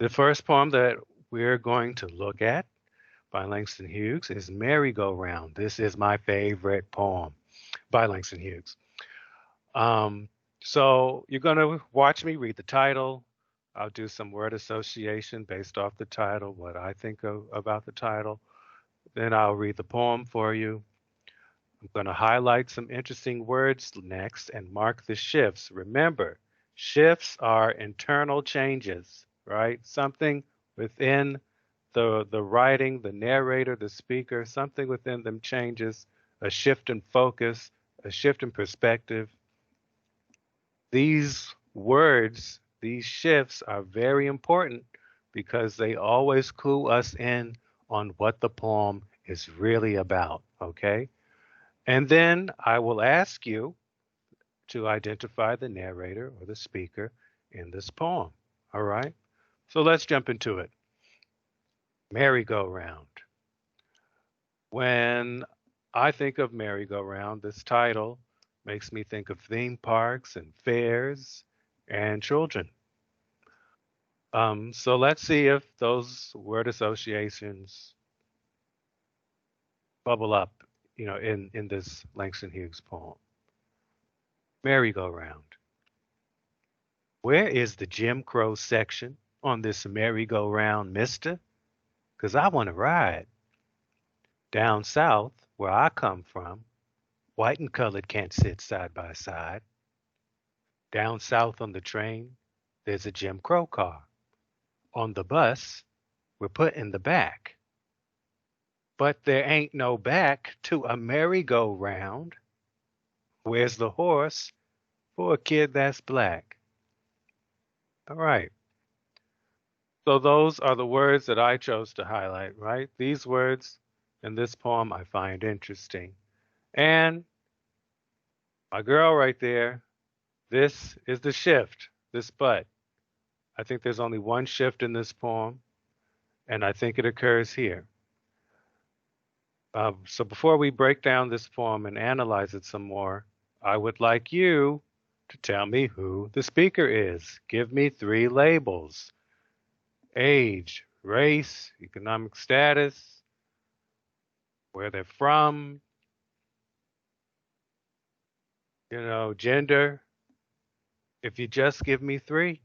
The first poem that we're going to look at by Langston Hughes is Merry-Go-Round. This is my favorite poem by Langston Hughes. Um, so you're going to watch me read the title. I'll do some word association based off the title, what I think about the title. Then I'll read the poem for you. I'm going to highlight some interesting words next and mark the shifts. Remember, shifts are internal changes, right? Something within the writing, the narrator, the speaker, something within them changes, a shift in focus, a shift in perspective. These words, these shifts are very important because they always clue us in on what the poem is really about, okay? And then I will ask you to identify the narrator or the speaker in this poem. All right? So let's jump into it. Merry-Go-Round. When I think of merry-go-round, this title makes me think of theme parks and fairs and children. So let's see if those word associations bubble up, in this Langston Hughes poem. Merry-go-round. Where is the Jim Crow section on this merry-go-round, mister? 'Cause I want to ride. Down south, where I come from, white and colored can't sit side by side. Down south on the train, there's a Jim Crow car. On the bus, we're put in the back. But there ain't no back to a merry-go-round. Where's the horse for a kid that's black? All right. So those are the words that I chose to highlight, right? These words in this poem I find interesting. And my girl right there, this is the shift, this but. I think there's only one shift in this poem, and I think it occurs here. So before we break down this poem and analyze it some more, I would like you to tell me who the speaker is. Give me 3 labels: age, race, economic status, where they're from, gender. If you just give me 3,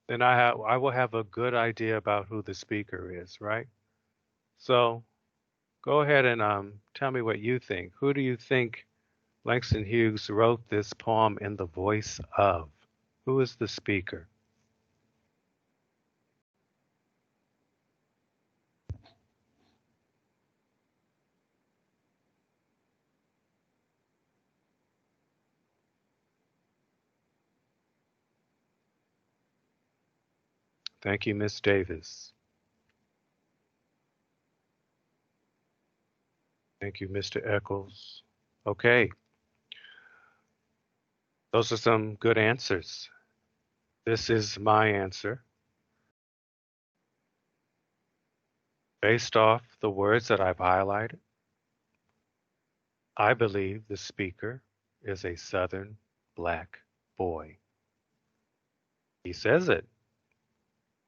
then I will have a good idea about who the speaker is, right? So go ahead and tell me what you think. Who do you think Langston Hughes wrote this poem in the voice of? Who is the speaker? Thank you, Miss Davis. Thank you, Mr. Eccles. Okay, those are some good answers. This is my answer. Based off the words that I've highlighted, I believe the speaker is a Southern black boy. He says it.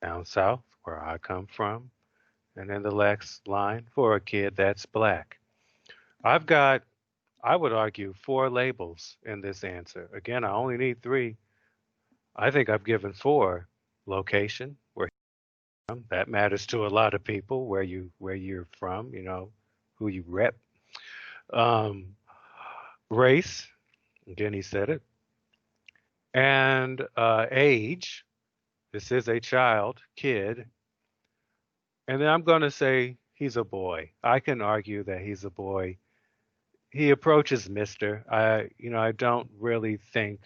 Down south, where I come from, and in the next line, for a kid that's black. I've got, I would argue, 4 labels in this answer. Again, I only need 3. I think I've given 4. Location, where you're from. That matters to a lot of people, where you're from, who you rep. Um, race, again, he said it. And age, this is a child, kid. And then I'm going to say he's a boy. I can argue that he's a boy. He approaches Mister. I don't really think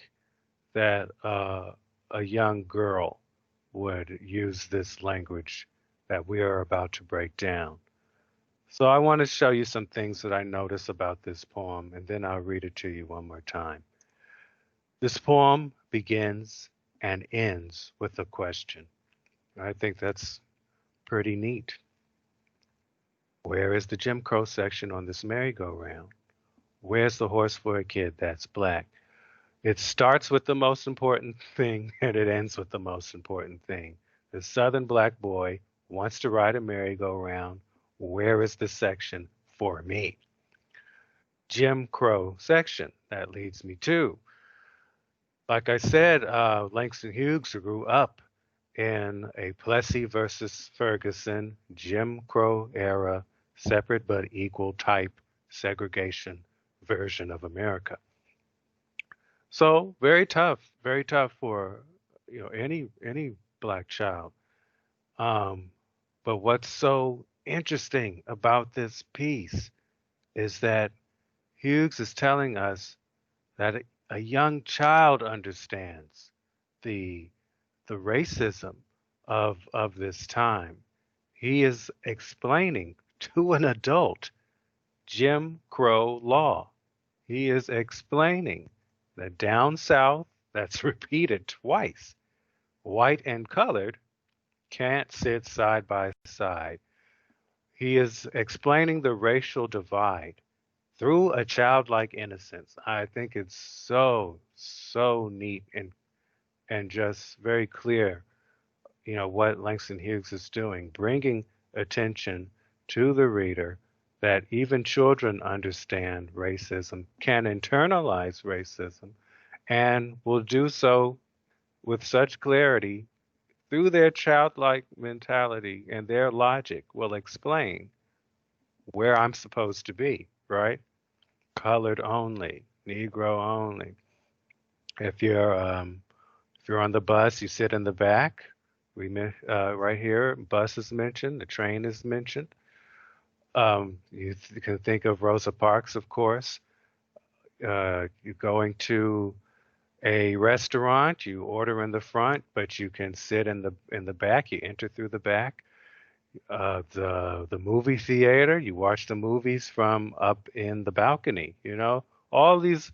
that a young girl would use this language that we are about to break down. So I want to show you some things that I notice about this poem, and then I'll read it to you one more time. This poem begins and ends with a question. I think that's pretty neat. Where is the Jim Crow section on this merry-go-round? Where's the horse for a kid that's black? It starts with the most important thing and it ends with the most important thing. The Southern black boy wants to ride a merry-go-round. Where is the section for me? Jim Crow section. That leads me to, like I said, Langston Hughes grew up in a Plessy versus Ferguson Jim Crow era separate but equal type segregation version of America. So very tough for any black child. Um, but what's so interesting about this piece is that Hughes is telling us that a young child understands the the racism of this time. He is explaining to an adult Jim Crow law. He is explaining that down south, that's repeated twice, white and colored can't sit side by side. He is explaining the racial divide through a childlike innocence. I think it's so neat and just very clear, what Langston Hughes is doing, bringing attention to the reader that even children understand racism, can internalize racism, and will do so with such clarity through their childlike mentality, and their logic will explain where I'm supposed to be, right? Colored only, Negro only. If you're on the bus, you sit in the back. Right here, bus is mentioned, the train is mentioned. You can think of Rosa Parks, of course. You're going to a restaurant, you order in the front, but you can sit in the back. You enter through the back. The movie theater, you watch the movies from up in the balcony. All these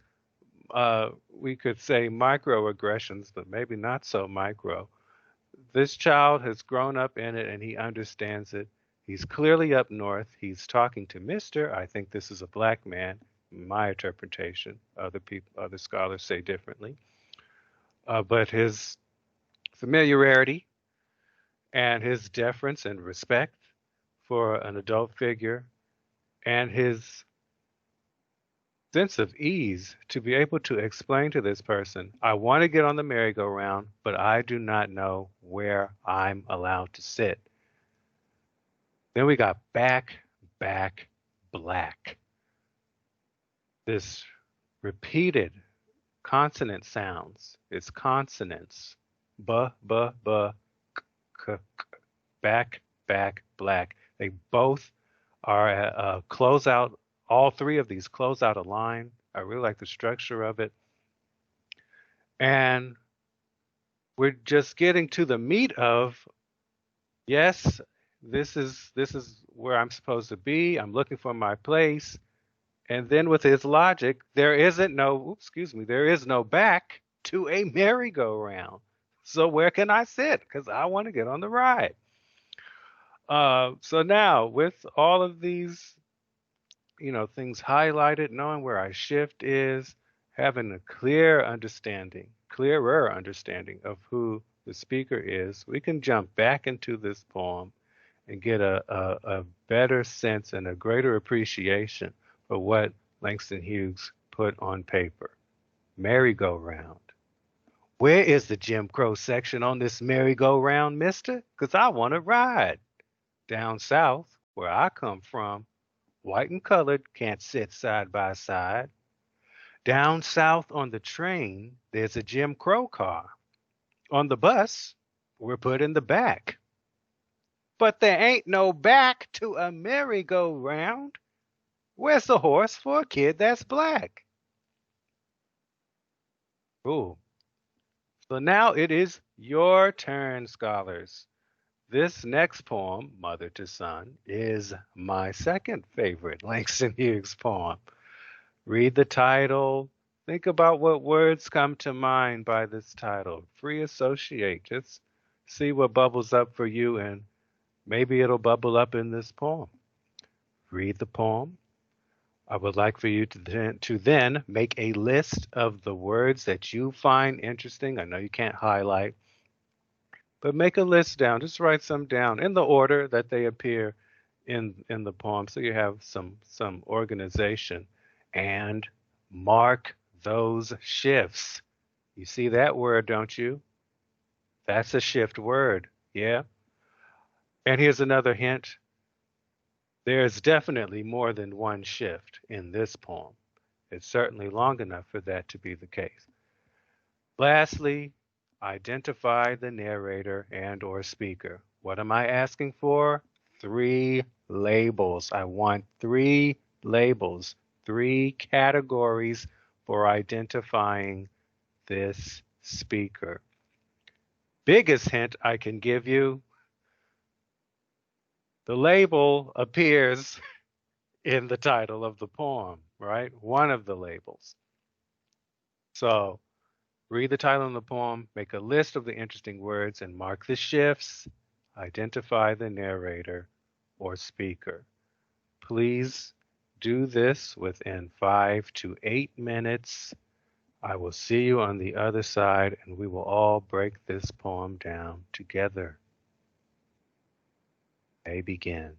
we could say microaggressions, but maybe not so micro. This child has grown up in it and he understands it. He's clearly up north. He's talking to Mister. I think this is a black man. My interpretation. Other scholars say differently. But his familiarity and his deference and respect for an adult figure and his sense of ease to be able to explain to this person, I want to get on the merry-go-round, but I do not know where I'm allowed to sit. Then we got back, black. This repeated consonant sounds. It's consonants. B, b, b, k, k, back, black. They both are close out. All three of these close out a line. I really like the structure of it. And we're just getting to the meat of, yes, this is where I'm supposed to be. I'm looking for my place. And then with his logic, there is no back to a merry-go-round. So where can I sit? Because I want to get on the ride. So now with all of these, things highlighted, knowing where our shift is, having a clearer understanding of who the speaker is, we can jump back into this poem and get a better sense and a greater appreciation for what Langston Hughes put on paper. Merry-go-round. Where is the Jim Crow section on this merry-go-round, mister? 'Cause I want to ride. Down south, where I come from, white and colored can't sit side by side. Down south on the train, there's a Jim Crow car. On the bus, we're put in the back. But there ain't no back to a merry-go-round. Where's the horse for a kid that's black? Ooh. So now it is your turn, scholars. This next poem, Mother to Son, is my second favorite Langston Hughes poem. Read the title. Think about what words come to mind by this title. Free associate. Just see what bubbles up for you, and maybe it'll bubble up in this poem. Read the poem. I would like for you to then make a list of the words that you find interesting. I know you can't highlight, But make a list down. Just write some down in the order that they appear in the poem, so you have some organization. And mark those shifts. You see that word, don't you? That's a shift word. Yeah. And here's another hint. There's definitely more than one shift in this poem. It's certainly long enough for that to be the case. Lastly, identify the narrator and or speaker. What am I asking for? 3 labels. I want 3 labels, 3 categories for identifying this speaker. Biggest hint I can give you, the label appears in the title of the poem, right? One of the labels. So read the title of the poem, make a list of the interesting words, and mark the shifts. Identify the narrator or speaker. Please do this within 5 to 8 minutes. I will see you on the other side, and we will all break this poem down together. May begin.